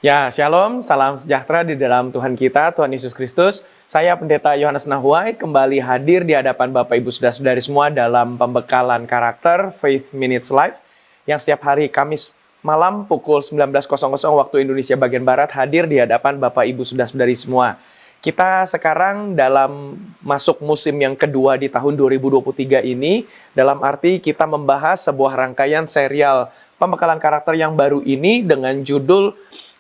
Ya, shalom, salam sejahtera di dalam Tuhan kita, Tuhan Yesus Kristus. Saya Pendeta Yohanes Nahuai kembali hadir di hadapan Bapak Ibu Saudara-saudari semua dalam pembekalan karakter Faith Minutes Live yang setiap hari Kamis malam pukul 19.00 waktu Indonesia bagian Barat hadir di hadapan Bapak Ibu Saudara-saudari semua. Kita sekarang dalam masuk musim yang kedua di tahun 2023 ini, dalam arti kita membahas sebuah rangkaian serial pembekalan karakter yang baru ini dengan judul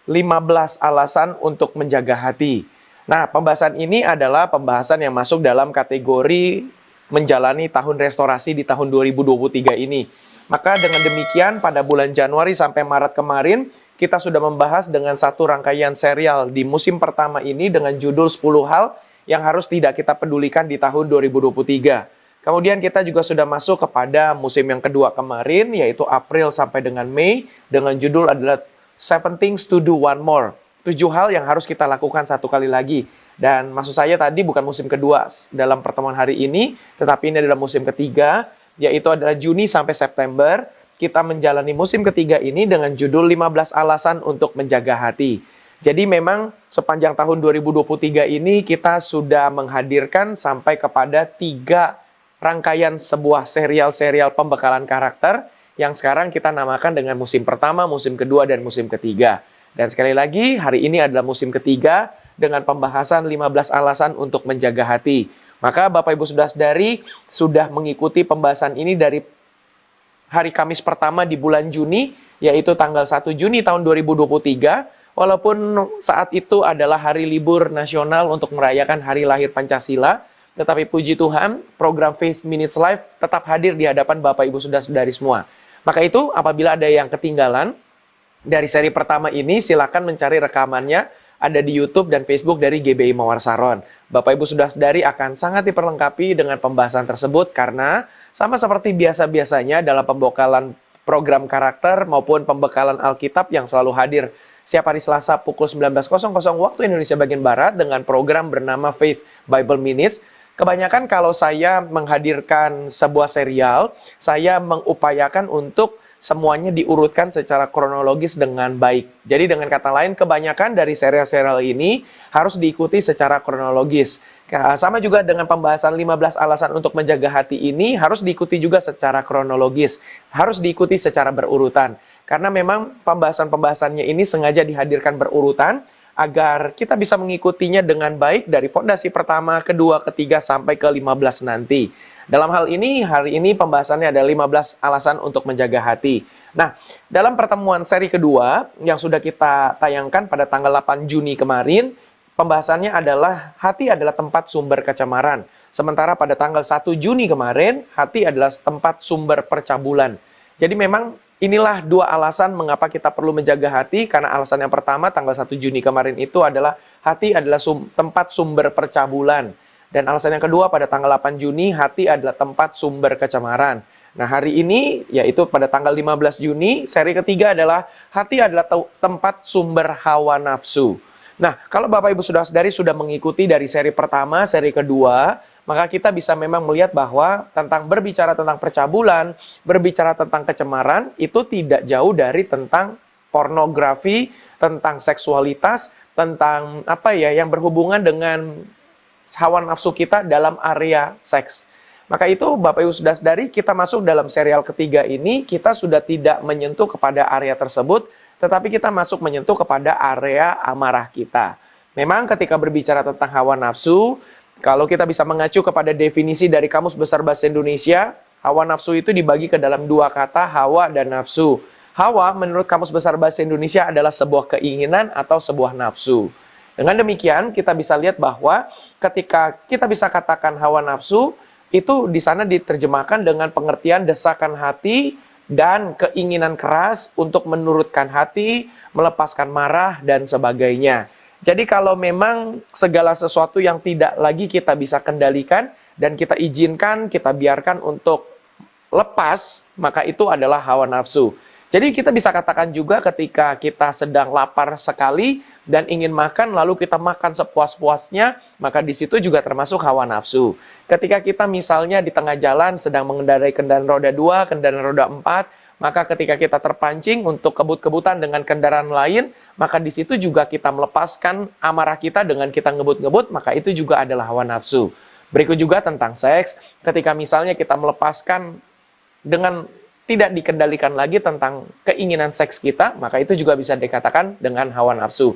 15 alasan untuk menjaga hati. Nah, pembahasan ini adalah pembahasan yang masuk dalam kategori menjalani tahun restorasi di tahun 2023 ini. Maka dengan demikian pada bulan Januari sampai Maret kemarin, kita sudah membahas dengan satu rangkaian serial di musim pertama ini dengan judul 10 hal yang harus tidak kita pedulikan di tahun 2023. Kemudian kita juga sudah masuk kepada musim yang kedua kemarin, yaitu April sampai dengan Mei, dengan judul adalah 7 things to do one more. 7 hal yang harus kita lakukan satu kali lagi. Dan maksud saya tadi bukan musim kedua dalam pertemuan hari ini, tetapi ini adalah musim ketiga, yaitu adalah Juni sampai September. Kita menjalani musim ketiga ini dengan judul 15 alasan untuk menjaga hati. Jadi memang sepanjang tahun 2023 ini kita sudah menghadirkan sampai kepada 3 rangkaian sebuah serial-serial pembekalan karakter yang sekarang kita namakan dengan musim pertama, musim kedua, dan musim ketiga. Dan sekali lagi, hari ini adalah musim ketiga dengan pembahasan 15 alasan untuk menjaga hati. Maka Bapak Ibu Saudara-saudari sudah mengikuti pembahasan ini dari hari Kamis pertama di bulan Juni, yaitu tanggal 1 Juni tahun 2023, walaupun saat itu adalah hari libur nasional untuk merayakan hari lahir Pancasila, tetapi puji Tuhan, program Faith Minutes Live tetap hadir di hadapan Bapak Ibu Saudara-saudari semua. Maka itu, apabila ada yang ketinggalan dari seri pertama ini, silakan mencari rekamannya, ada di YouTube dan Facebook dari GBI Mawar Saron. Bapak Ibu Saudara-saudari akan sangat diperlengkapi dengan pembahasan tersebut, karena sama seperti biasa-biasanya dalam pembekalan program karakter maupun pembekalan Alkitab yang selalu hadir setiap hari Selasa pukul 19.00 waktu Indonesia bagian Barat dengan program bernama Faith Bible Minutes. Kebanyakan kalau saya menghadirkan sebuah serial, saya mengupayakan untuk semuanya diurutkan secara kronologis dengan baik. Jadi dengan kata lain, kebanyakan dari serial-serial ini harus diikuti secara kronologis. Sama juga dengan pembahasan 15 alasan untuk menjaga hati ini, harus diikuti juga secara kronologis. Harus diikuti secara berurutan. Karena memang pembahasan-pembahasannya ini sengaja dihadirkan berurutan, agar kita bisa mengikutinya dengan baik dari fondasi pertama, kedua, ketiga, sampai ke 15 nanti. Dalam hal ini, hari ini pembahasannya ada 15 alasan untuk menjaga hati. Nah, dalam pertemuan seri kedua yang sudah kita tayangkan pada tanggal 8 Juni kemarin, pembahasannya adalah hati adalah tempat sumber kecemaran. Sementara pada tanggal 1 Juni kemarin, hati adalah tempat sumber percabulan. Jadi memang inilah 2 alasan mengapa kita perlu menjaga hati, karena alasan yang pertama tanggal 1 Juni kemarin itu adalah hati adalah tempat sumber percabulan. Dan alasan yang kedua pada tanggal 8 Juni, hati adalah tempat sumber kecemaran. Nah, hari ini, yaitu pada tanggal 15 Juni, seri ketiga adalah hati adalah tempat sumber hawa nafsu. Nah, kalau Bapak Ibu Saudara-saudari sudah mengikuti dari seri pertama, seri kedua, maka kita bisa memang melihat bahwa berbicara tentang percabulan, berbicara tentang kecemaran, itu tidak jauh dari tentang pornografi, tentang seksualitas, tentang yang berhubungan dengan hawa nafsu kita dalam area seks. Maka itu Bapak Ibu Saudara-saudari, kita masuk dalam serial ketiga ini, kita sudah tidak menyentuh kepada area tersebut, tetapi kita masuk menyentuh kepada area amarah kita. Memang ketika berbicara tentang hawa nafsu, kalau kita bisa mengacu kepada definisi dari Kamus Besar Bahasa Indonesia, hawa nafsu itu dibagi ke dalam 2 kata, hawa dan nafsu. Hawa menurut Kamus Besar Bahasa Indonesia adalah sebuah keinginan atau sebuah nafsu. Dengan demikian, kita bisa lihat bahwa ketika kita bisa katakan hawa nafsu, itu di sana diterjemahkan dengan pengertian desakan hati dan keinginan keras untuk menurutkan hati, melepaskan marah, dan sebagainya. Jadi kalau memang segala sesuatu yang tidak lagi kita bisa kendalikan, dan kita izinkan, kita biarkan untuk lepas, maka itu adalah hawa nafsu. Jadi kita bisa katakan juga ketika kita sedang lapar sekali dan ingin makan, lalu kita makan sepuas-puasnya, maka di situ juga termasuk hawa nafsu. Ketika kita misalnya di tengah jalan sedang mengendarai kendaraan roda 2, kendaraan roda 4, Maka ketika kita terpancing untuk kebut-kebutan dengan kendaraan lain, maka di situ juga kita melepaskan amarah kita dengan kita ngebut-ngebut, maka itu juga adalah hawa nafsu. Berikut juga tentang seks, ketika misalnya kita melepaskan dengan tidak dikendalikan lagi tentang keinginan seks kita, maka itu juga bisa dikatakan dengan hawa nafsu.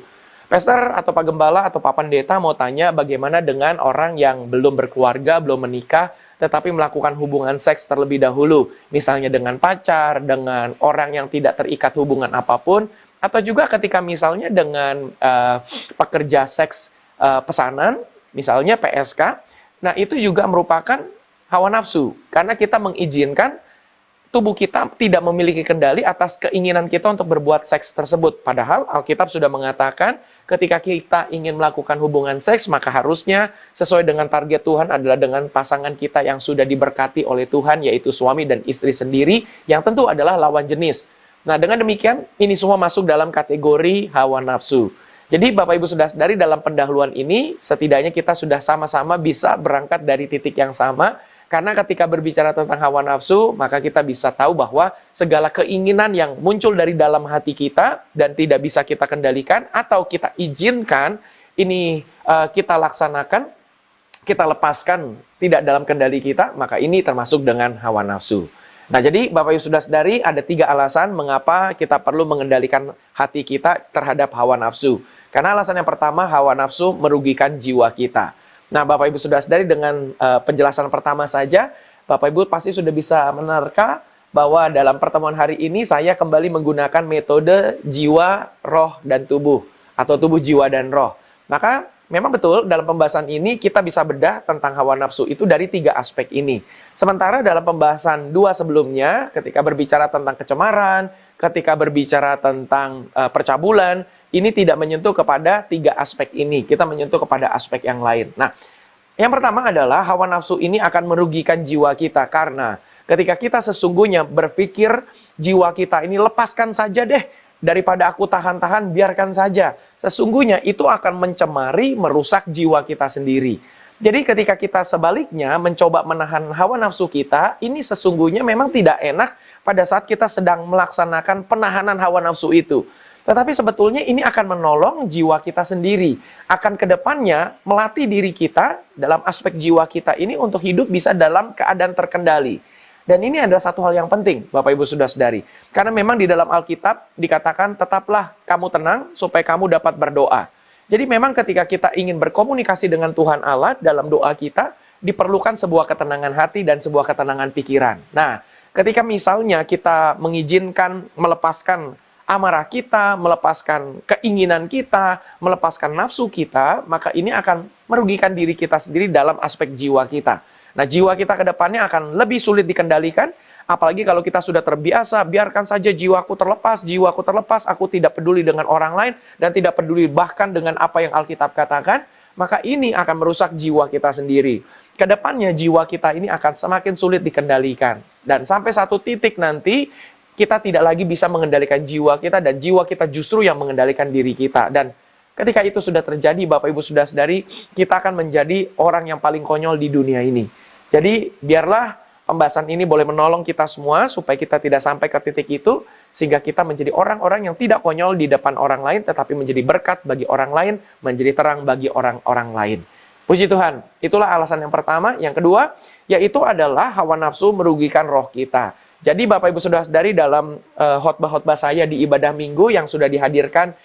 Pastor atau Pak Gembala atau Pak Pendeta mau tanya bagaimana dengan orang yang belum berkeluarga, belum menikah, tetapi melakukan hubungan seks terlebih dahulu. Misalnya dengan pacar, dengan orang yang tidak terikat hubungan apapun, atau juga ketika misalnya dengan pekerja seks pesanan, misalnya PSK, nah itu juga merupakan hawa nafsu. Karena kita mengizinkan tubuh kita tidak memiliki kendali atas keinginan kita untuk berbuat seks tersebut. Padahal Alkitab sudah mengatakan ketika kita ingin melakukan hubungan seks, maka harusnya sesuai dengan target Tuhan adalah dengan pasangan kita yang sudah diberkati oleh Tuhan, yaitu suami dan istri sendiri, yang tentu adalah lawan jenis. Nah, dengan demikian, ini semua masuk dalam kategori hawa nafsu. Jadi, Bapak Ibu sudah sadari dalam pendahuluan ini, setidaknya kita sudah sama-sama bisa berangkat dari titik yang sama. Karena ketika berbicara tentang hawa nafsu, maka kita bisa tahu bahwa segala keinginan yang muncul dari dalam hati kita dan tidak bisa kita kendalikan atau kita izinkan, ini kita laksanakan, kita lepaskan tidak dalam kendali kita, maka ini termasuk dengan hawa nafsu. Nah, jadi Bapak Ibu sudah sadari ada 3 alasan mengapa kita perlu mengendalikan hati kita terhadap hawa nafsu. Karena alasan yang pertama, hawa nafsu merugikan jiwa kita. Nah, Bapak Ibu sudah sadari dengan penjelasan pertama saja, Bapak Ibu pasti sudah bisa menerka bahwa dalam pertemuan hari ini saya kembali menggunakan metode jiwa, roh, dan tubuh. Atau tubuh, jiwa, dan roh. Maka memang betul dalam pembahasan ini kita bisa bedah tentang hawa nafsu itu dari 3 aspek ini. Sementara dalam pembahasan 2 sebelumnya, ketika berbicara tentang kecemaran, ketika berbicara tentang percabulan, ini tidak menyentuh kepada 3 aspek ini. Kita menyentuh kepada aspek yang lain. Nah, yang pertama adalah hawa nafsu ini akan merugikan jiwa kita. Karena ketika kita sesungguhnya berpikir jiwa kita ini lepaskan saja deh. Daripada aku tahan-tahan, biarkan saja. Sesungguhnya itu akan mencemari, merusak jiwa kita sendiri. Jadi ketika kita sebaliknya mencoba menahan hawa nafsu kita, ini sesungguhnya memang tidak enak pada saat kita sedang melaksanakan penahanan hawa nafsu itu. Tetapi sebetulnya ini akan menolong jiwa kita sendiri. Akan kedepannya melatih diri kita dalam aspek jiwa kita ini untuk hidup bisa dalam keadaan terkendali. Dan ini adalah satu hal yang penting, Bapak Ibu sudah sadari. Karena memang di dalam Alkitab dikatakan, tetaplah kamu tenang supaya kamu dapat berdoa. Jadi memang ketika kita ingin berkomunikasi dengan Tuhan Allah dalam doa kita, diperlukan sebuah ketenangan hati dan sebuah ketenangan pikiran. Nah, ketika misalnya kita mengizinkan melepaskan amarah kita, melepaskan keinginan kita, melepaskan nafsu kita, maka ini akan merugikan diri kita sendiri dalam aspek jiwa kita. Nah, jiwa kita ke depannya akan lebih sulit dikendalikan, apalagi kalau kita sudah terbiasa, biarkan saja jiwaku terlepas, aku tidak peduli dengan orang lain, dan tidak peduli bahkan dengan apa yang Alkitab katakan, maka ini akan merusak jiwa kita sendiri. Kedepannya jiwa kita ini akan semakin sulit dikendalikan. Dan sampai satu titik nanti, kita tidak lagi bisa mengendalikan jiwa kita, dan jiwa kita justru yang mengendalikan diri kita. Dan ketika itu sudah terjadi, Bapak Ibu sudah sadari, kita akan menjadi orang yang paling konyol di dunia ini. Jadi, biarlah pembahasan ini boleh menolong kita semua, supaya kita tidak sampai ke titik itu, sehingga kita menjadi orang-orang yang tidak konyol di depan orang lain, tetapi menjadi berkat bagi orang lain, menjadi terang bagi orang-orang lain. Puji Tuhan, itulah alasan yang pertama. Yang kedua, yaitu adalah hawa nafsu merugikan roh kita. Jadi Bapak Ibu sudah sadari dalam khotbah-khotbah saya di ibadah minggu yang sudah dihadirkan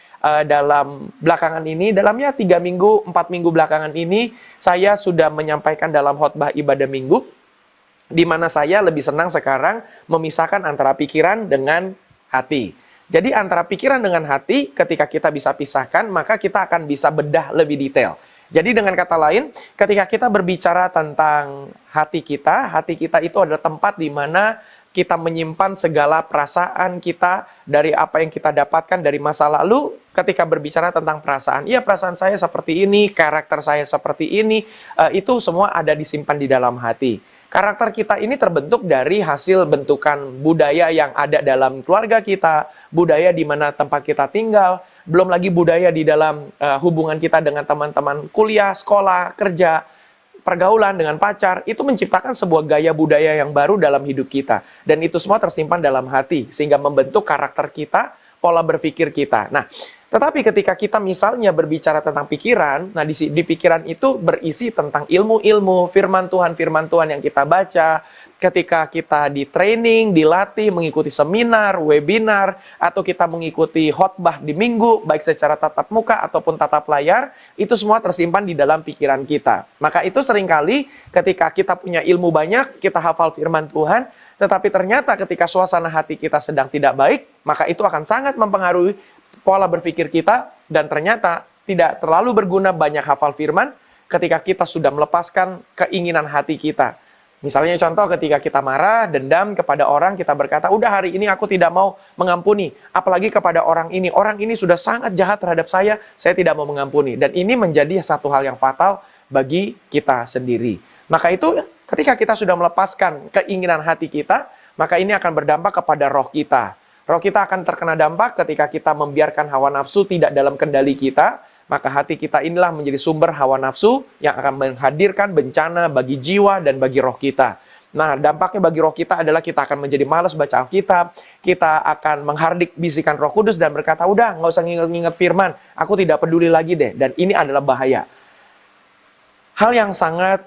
dalam belakangan ini, dalamnya 3 minggu, 4 minggu belakangan ini, saya sudah menyampaikan dalam khotbah ibadah minggu, di mana saya lebih senang sekarang memisahkan antara pikiran dengan hati. Jadi antara pikiran dengan hati, ketika kita bisa pisahkan, maka kita akan bisa bedah lebih detail. Jadi dengan kata lain, ketika kita berbicara tentang hati kita itu adalah tempat di mana kita menyimpan segala perasaan kita dari apa yang kita dapatkan dari masa lalu. Ketika berbicara tentang perasaan, iya perasaan saya seperti ini, karakter saya seperti ini, itu semua ada disimpan di dalam hati. Karakter kita ini terbentuk dari hasil bentukan budaya yang ada dalam keluarga kita, budaya di mana tempat kita tinggal, belum lagi budaya di dalam hubungan kita dengan teman-teman kuliah, sekolah, kerja. pergaulan, dengan pacar, itu menciptakan sebuah gaya budaya yang baru dalam hidup kita. Dan itu semua tersimpan dalam hati, sehingga membentuk karakter kita, pola berpikir kita. Nah, tetapi ketika kita misalnya berbicara tentang pikiran, nah di pikiran itu berisi tentang ilmu-ilmu, firman Tuhan yang kita baca, ketika kita di training, dilatih, mengikuti seminar, webinar, atau kita mengikuti khotbah di minggu, baik secara tatap muka ataupun tatap layar, itu semua tersimpan di dalam pikiran kita. Maka itu seringkali ketika kita punya ilmu banyak, kita hafal firman Tuhan, tetapi ternyata ketika suasana hati kita sedang tidak baik, maka itu akan sangat mempengaruhi pola berpikir kita, dan ternyata tidak terlalu berguna banyak hafal firman ketika kita sudah melepaskan keinginan hati kita. Misalnya contoh ketika kita marah, dendam kepada orang, kita berkata, udah hari ini aku tidak mau mengampuni. Apalagi kepada orang ini sudah sangat jahat terhadap saya tidak mau mengampuni. Dan ini menjadi satu hal yang fatal bagi kita sendiri. Maka itu ketika kita sudah melepaskan keinginan hati kita, maka ini akan berdampak kepada roh kita. Roh kita akan terkena dampak ketika kita membiarkan hawa nafsu tidak dalam kendali kita, maka hati kita inilah menjadi sumber hawa nafsu yang akan menghadirkan bencana bagi jiwa dan bagi roh kita. Nah, dampaknya bagi roh kita adalah kita akan menjadi malas baca Alkitab, kita akan menghardik bisikan Roh Kudus dan berkata, udah nggak usah nginget-nginget firman, aku tidak peduli lagi deh. Dan ini adalah bahaya. Hal yang sangat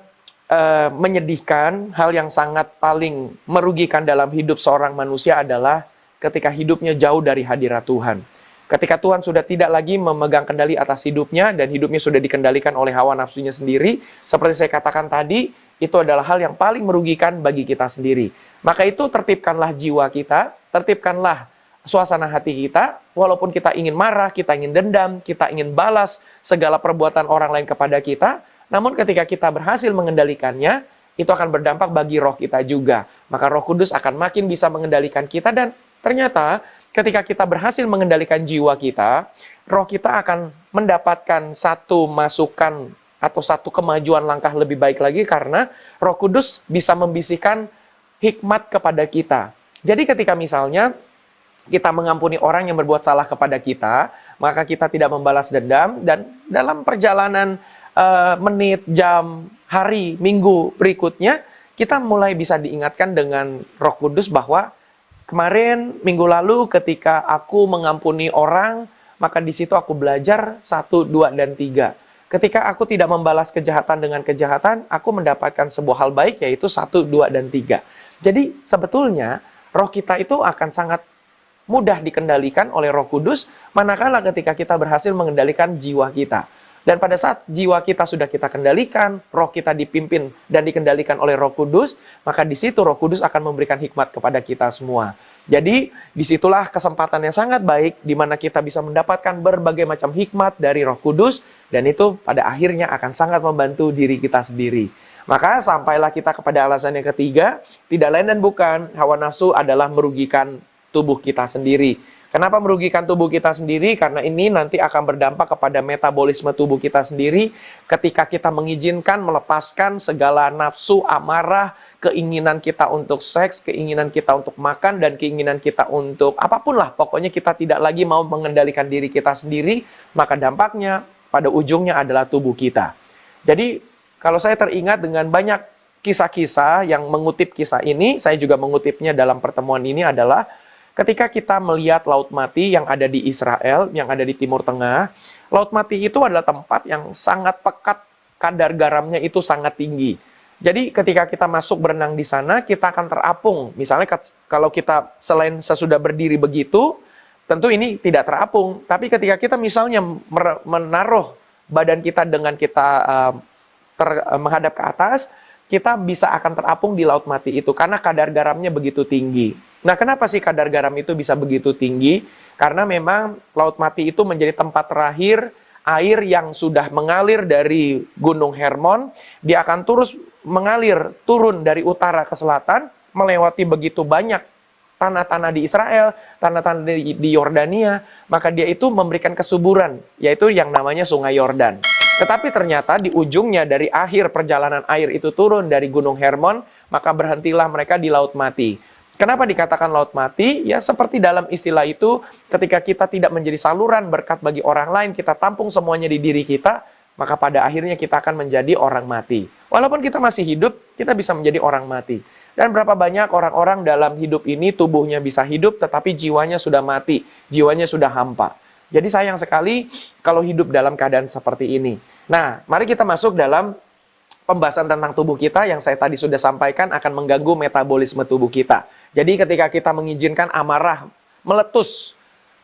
menyedihkan, hal yang sangat paling merugikan dalam hidup seorang manusia adalah ketika hidupnya jauh dari hadirat Tuhan. Ketika Tuhan sudah tidak lagi memegang kendali atas hidupnya dan hidupnya sudah dikendalikan oleh hawa nafsunya sendiri, seperti saya katakan tadi, itu adalah hal yang paling merugikan bagi kita sendiri. Maka itu tertibkanlah jiwa kita, tertibkanlah suasana hati kita, walaupun kita ingin marah, kita ingin dendam, kita ingin balas segala perbuatan orang lain kepada kita, namun ketika kita berhasil mengendalikannya, itu akan berdampak bagi roh kita juga. Maka Roh Kudus akan makin bisa mengendalikan kita, dan ternyata ketika kita berhasil mengendalikan jiwa kita, roh kita akan mendapatkan satu masukan atau satu kemajuan langkah lebih baik lagi karena Roh Kudus bisa membisikkan hikmat kepada kita. Jadi ketika misalnya kita mengampuni orang yang berbuat salah kepada kita, maka kita tidak membalas dendam, dan dalam perjalanan menit, jam, hari, minggu berikutnya, kita mulai bisa diingatkan dengan Roh Kudus bahwa kemarin, minggu lalu, ketika aku mengampuni orang, maka di situ aku belajar 1, 2, dan 3. Ketika aku tidak membalas kejahatan dengan kejahatan, aku mendapatkan sebuah hal baik, yaitu 1, 2, dan 3. Jadi, sebetulnya, roh kita itu akan sangat mudah dikendalikan oleh Roh Kudus, manakala ketika kita berhasil mengendalikan jiwa kita. Dan pada saat jiwa kita sudah kita kendalikan, roh kita dipimpin dan dikendalikan oleh Roh Kudus, maka di situ Roh Kudus akan memberikan hikmat kepada kita semua. Jadi, disitulah kesempatan yang sangat baik, di mana kita bisa mendapatkan berbagai macam hikmat dari Roh Kudus, dan itu pada akhirnya akan sangat membantu diri kita sendiri. Maka sampailah kita kepada alasan yang ketiga, tidak lain dan bukan, hawa nafsu adalah merugikan tubuh kita sendiri. Kenapa merugikan tubuh kita sendiri? Karena ini nanti akan berdampak kepada metabolisme tubuh kita sendiri ketika kita mengizinkan melepaskan segala nafsu, amarah, keinginan kita untuk seks, keinginan kita untuk makan, dan keinginan kita untuk apapun lah. Pokoknya kita tidak lagi mau mengendalikan diri kita sendiri, maka dampaknya pada ujungnya adalah tubuh kita. Jadi, kalau saya teringat dengan banyak kisah-kisah yang mengutip kisah ini, saya juga mengutipnya dalam pertemuan ini adalah ketika kita melihat Laut Mati yang ada di Israel, yang ada di Timur Tengah, Laut Mati itu adalah tempat yang sangat pekat, kadar garamnya itu sangat tinggi. Jadi ketika kita masuk berenang di sana, kita akan terapung. Misalnya kalau kita selain sesudah berdiri begitu, tentu ini tidak terapung. Tapi ketika kita misalnya menaruh badan kita dengan kita menghadap ke atas, kita bisa akan terapung di Laut Mati itu, karena kadar garamnya begitu tinggi. Nah, kenapa sih kadar garam itu bisa begitu tinggi? Karena memang Laut Mati itu menjadi tempat terakhir air yang sudah mengalir dari Gunung Hermon, dia akan terus mengalir turun dari utara ke selatan, melewati begitu banyak tanah-tanah di Israel, tanah-tanah di Yordania, maka dia itu memberikan kesuburan, yaitu yang namanya Sungai Yordan. Tetapi ternyata di ujungnya dari akhir perjalanan air itu turun dari Gunung Hermon, maka berhentilah mereka di Laut Mati. Kenapa dikatakan Laut Mati? Ya seperti dalam istilah itu, ketika kita tidak menjadi saluran berkat bagi orang lain, kita tampung semuanya di diri kita, maka pada akhirnya kita akan menjadi orang mati. Walaupun kita masih hidup, kita bisa menjadi orang mati. Dan berapa banyak orang-orang dalam hidup ini tubuhnya bisa hidup, tetapi jiwanya sudah mati, jiwanya sudah hampa. Jadi sayang sekali kalau hidup dalam keadaan seperti ini. Nah, mari kita masuk dalam pembahasan tentang tubuh kita yang saya tadi sudah sampaikan akan mengganggu metabolisme tubuh kita. Jadi ketika kita mengizinkan amarah meletus,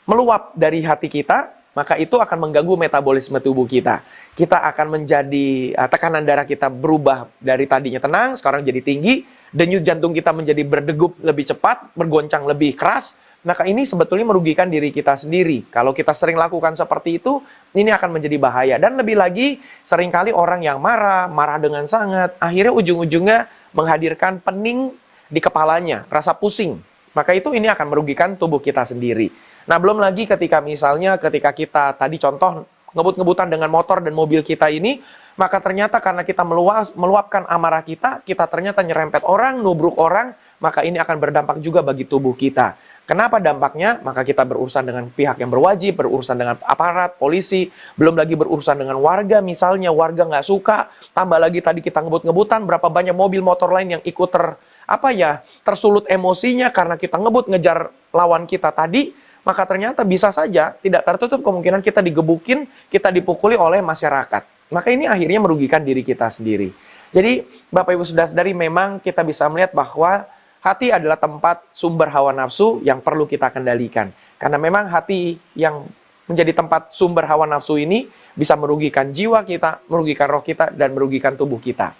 meluap dari hati kita, maka itu akan mengganggu metabolisme tubuh kita. Kita akan menjadi, tekanan darah kita berubah dari tadinya tenang, sekarang jadi tinggi, denyut jantung kita menjadi berdegup lebih cepat, bergoncang lebih keras, maka ini sebetulnya merugikan diri kita sendiri. Kalau kita sering lakukan seperti itu, ini akan menjadi bahaya. Dan lebih lagi, seringkali orang yang marah dengan sangat, akhirnya ujung-ujungnya menghadirkan pening di kepalanya, rasa pusing. Maka itu ini akan merugikan tubuh kita sendiri. Nah, belum lagi ketika kita tadi contoh ngebut-ngebutan dengan motor dan mobil kita ini, maka ternyata karena kita meluapkan amarah kita ternyata nyerempet orang, nubruk orang, maka ini akan berdampak juga bagi tubuh kita. Kenapa dampaknya? Maka kita berurusan dengan pihak yang berwajib, berurusan dengan aparat, polisi, belum lagi berurusan dengan warga, misalnya warga nggak suka, tambah lagi tadi kita ngebut-ngebutan, berapa banyak mobil motor lain yang ikut tersulut emosinya karena kita ngebut ngejar lawan kita tadi, maka ternyata bisa saja tidak tertutup kemungkinan kita digebukin, kita dipukuli oleh masyarakat. Maka ini akhirnya merugikan diri kita sendiri. Jadi, Bapak Ibu Saudara-saudari, memang kita bisa melihat bahwa hati adalah tempat sumber hawa nafsu yang perlu kita kendalikan. Karena memang hati yang menjadi tempat sumber hawa nafsu ini bisa merugikan jiwa kita, merugikan roh kita, dan merugikan tubuh kita.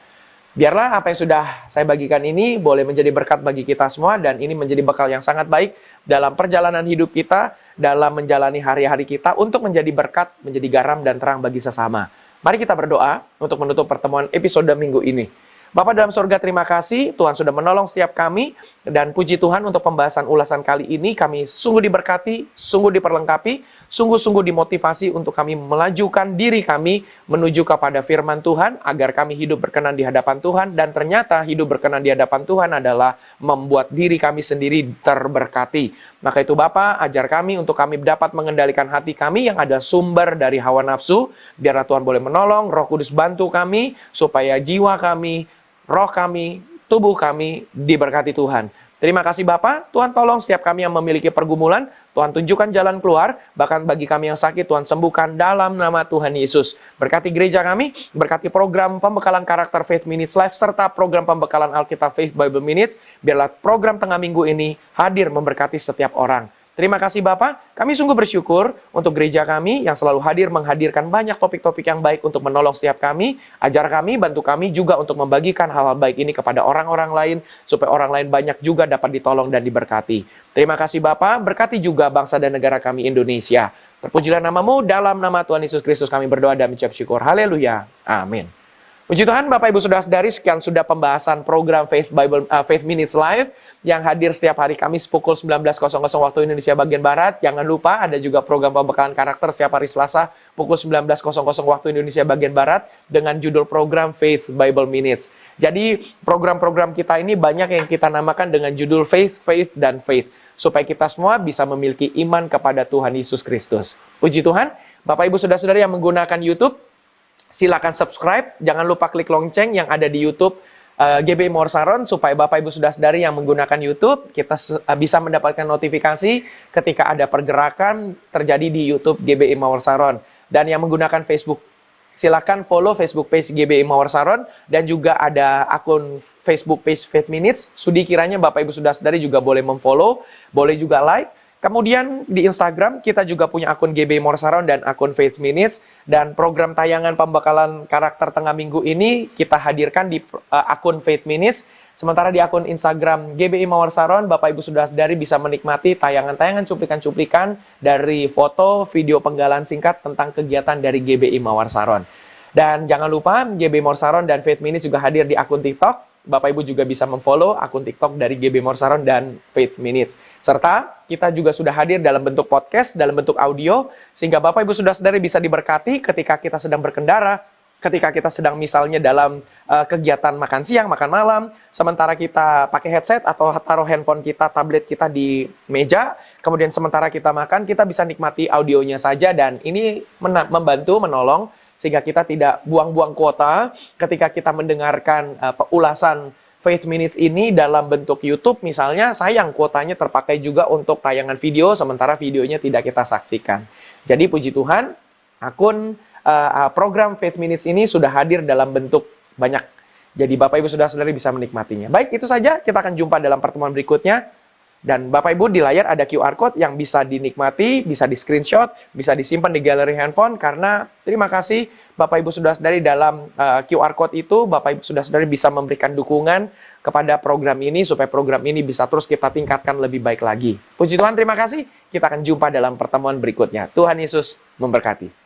Biarlah apa yang sudah saya bagikan ini boleh menjadi berkat bagi kita semua, dan ini menjadi bekal yang sangat baik dalam perjalanan hidup kita, dalam menjalani hari-hari kita, untuk menjadi berkat, menjadi garam dan terang bagi sesama. Mari kita berdoa untuk menutup pertemuan episode minggu ini. Bapa dalam surga, terima kasih Tuhan sudah menolong setiap kami, dan puji Tuhan untuk pembahasan ulasan kali ini. Kami sungguh diberkati, sungguh diperlengkapi, sungguh-sungguh dimotivasi untuk kami melajukan diri kami menuju kepada firman Tuhan, agar kami hidup berkenan di hadapan Tuhan. Dan ternyata hidup berkenan di hadapan Tuhan adalah membuat diri kami sendiri terberkati. Maka itu Bapa, ajar kami untuk kami dapat mengendalikan hati kami yang ada sumber dari hawa nafsu. Biarlah Tuhan boleh menolong, Roh Kudus bantu kami, supaya jiwa kami, roh kami, tubuh kami diberkati Tuhan. Terima kasih Bapa, Tuhan tolong setiap kami yang memiliki pergumulan, Tuhan tunjukkan jalan keluar, bahkan bagi kami yang sakit, Tuhan sembuhkan dalam nama Tuhan Yesus. Berkati gereja kami, berkati program pembekalan karakter Faith Minutes Live, serta program pembekalan Alkitab Faith Bible Minutes, biarlah program tengah minggu ini hadir memberkati setiap orang. Terima kasih Bapak, kami sungguh bersyukur untuk gereja kami yang selalu hadir menghadirkan banyak topik-topik yang baik untuk menolong setiap kami. Ajar kami, bantu kami juga untuk membagikan hal-hal baik ini kepada orang-orang lain, supaya orang lain banyak juga dapat ditolong dan diberkati. Terima kasih Bapak, berkati juga bangsa dan negara kami Indonesia. Terpujilah namamu, dalam nama Tuhan Yesus Kristus kami berdoa dan mengucap syukur. Haleluya, amin. Puji Tuhan, Bapak Ibu Saudara-saudari, sekian sudah pembahasan program Faith Minutes Live yang hadir setiap hari Kamis pukul 19.00 waktu Indonesia bagian Barat. Jangan lupa ada juga program pembekalan karakter setiap hari Selasa pukul 19.00 waktu Indonesia bagian Barat dengan judul program Faith Bible Minutes. Jadi program-program kita ini banyak yang kita namakan dengan judul Faith, Faith, dan Faith, supaya kita semua bisa memiliki iman kepada Tuhan Yesus Kristus. Puji Tuhan, Bapak Ibu Saudara-saudari yang menggunakan YouTube, silakan subscribe, jangan lupa klik lonceng yang ada di YouTube GBI Mawar Saron, supaya Bapak Ibu Saudara-saudari yang menggunakan YouTube, kita bisa mendapatkan notifikasi ketika ada pergerakan terjadi di YouTube GBI Mawar Saron. Dan yang menggunakan Facebook, silakan follow Facebook page GBI Mawar Saron, dan juga ada akun Facebook page Faith Minutes. Sudi kiranya Bapak Ibu Saudara-saudari juga boleh memfollow, boleh juga like. Kemudian di Instagram kita juga punya akun GBI Mawar Saron dan akun Faith Minutes, dan program tayangan pembekalan karakter tengah minggu ini kita hadirkan di akun Faith Minutes. Sementara di akun Instagram GBI Mawar Saron, Bapak Ibu Saudara-saudari bisa menikmati tayangan-tayangan cuplikan-cuplikan dari foto, video penggalan singkat tentang kegiatan dari GBI Mawar Saron. Dan jangan lupa GBI Mawar Saron dan Faith Minutes juga hadir di akun TikTok. Bapak Ibu juga bisa memfollow akun TikTok dari GBI Mawar Saron dan Faith Minutes. Serta kita juga sudah hadir dalam bentuk podcast, dalam bentuk audio, sehingga Bapak Ibu Saudara-saudari bisa diberkati ketika kita sedang berkendara, ketika kita sedang misalnya dalam kegiatan makan siang, makan malam, sementara kita pakai headset atau taruh handphone kita, tablet kita di meja, kemudian sementara kita makan, kita bisa nikmati audionya saja, dan ini membantu, menolong, sehingga kita tidak buang-buang kuota ketika kita mendengarkan ulasan Faith Minutes ini dalam bentuk YouTube misalnya, sayang kuotanya terpakai juga untuk tayangan video, sementara videonya tidak kita saksikan. Jadi puji Tuhan, akun program Faith Minutes ini sudah hadir dalam bentuk banyak. Jadi Bapak Ibu Saudara-saudari bisa menikmatinya. Baik, itu saja. Kita akan jumpa dalam pertemuan berikutnya. Dan Bapak Ibu, di layar ada QR Code yang bisa dinikmati, bisa di-screenshot, bisa disimpan di galeri handphone, karena terima kasih Bapak Ibu Saudara-saudari dalam QR Code itu, Bapak Ibu Saudara-saudari bisa memberikan dukungan kepada program ini, supaya program ini bisa terus kita tingkatkan lebih baik lagi. Puji Tuhan, terima kasih. Kita akan jumpa dalam pertemuan berikutnya. Tuhan Yesus memberkati.